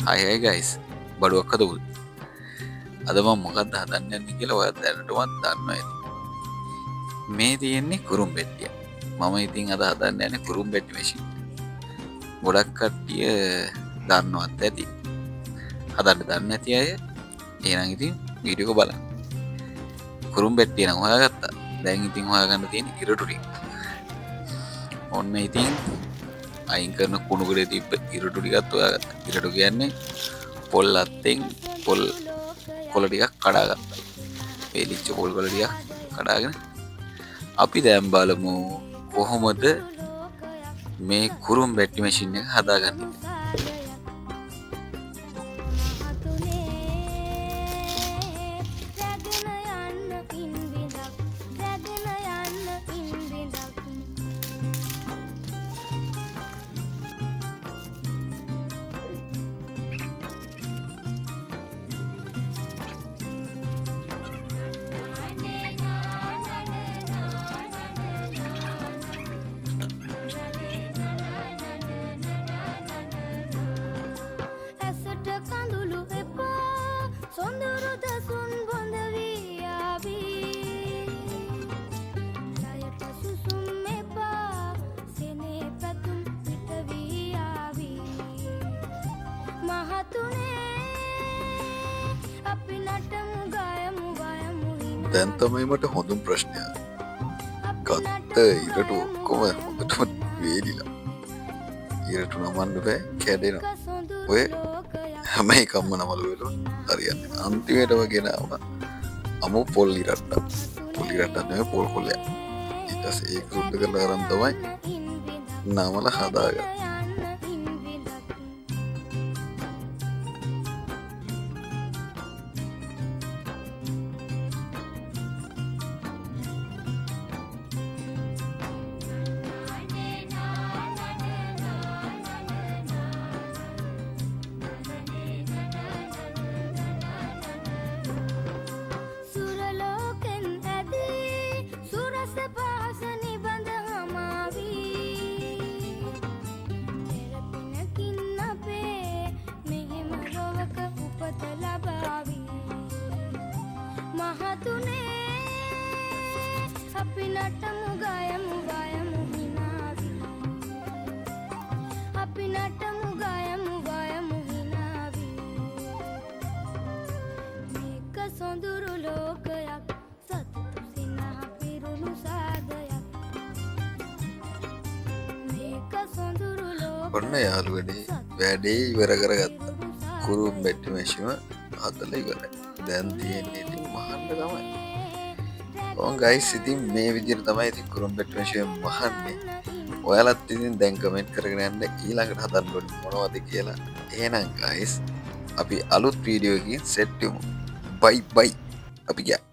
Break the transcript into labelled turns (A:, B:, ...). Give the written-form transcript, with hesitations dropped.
A: හයි guys බඩුවක් හදපු අද මම මොකක්ද හදන්න යන්නේ කියලා ඔයත් දැනටමත් දන්නවා ඇති. මේ තියෙන්නේ කුරුම් පෙට්ටිය. මම ඉතින් අද හදන්න යන්නේ කුරුම් පෙට්ටි මැෂින්. ගොඩක් කට්ටිය දන්නවත් ඇති. හදන්න දන්නේ නැති අය එහෙනම් ඉතින් වීඩියෝ එක බලන්න. කුරුම් පෙට්ටිය නම් හොයාගත්තා. දැන් ඉතින් හොයාගන්න තියෙන්නේ ඉරටු ටික. ඔන්න ඉතින් අයින් කරන කුණු ගොඩේ තිබ්බ ඉරටු ටිකත් හොයාගත්තා. ඉරටු කියන්නේ පොල් අත්තෙන් පොල් කොළ ටිකක් කඩාගත්තා. වේලිච්ච පොල් කොළ ටිකක් කඩාගෙන අපි දැන් බලමු කොහොමද මේ කුරුම් පෙට්ටි මැෂින් එක හදාගන්නේ. දැන් තමයි මට හොඳම ප්‍රශ්නය. ගත්ත ඉරටු ඔක්කොම හොඳටම වේලිලා. ඉරටු නමන්න බෑ කැඩෙනවා. ඔය හැම එකක්ම නමල වෙලු හරියන්නේ. අන්තිමටම ගෙනාවා අමු පොල් ඉරට්ටක්. පොල් ඉරට්ටක් නෙවෙයි පොල් කොල්ලයක්. ඊට පස්සේ ඒක සුද්ධ කරලා අරන් තමයි නමල හදාගන්නේ. ඔන්න යාළුවනේ වැඩේ ඉවර කරගත්තා. කුරුම් පෙට්ටි මැෂිම හදලා ඉවරයි. දැන් තියෙන්නේ ඉතින් මහන්න තමයි. ඔව් ගයිස් ඉතින් මේ විදිහට තමයි ඉතින් කුරුම් පෙට්ටි මැෂිම මහන්නේ. ඔයාලත් ඉතින් දැන් කමෙන්ට් කරගෙන යන්න ඊළඟට හදන්න ඕනේ මොනවද කියලා. එහෙනම් ගයිස් අපි අලුත් වීඩියෝ එකකින් සෙට් වෙමු. බයි බයි. අපි ගියා.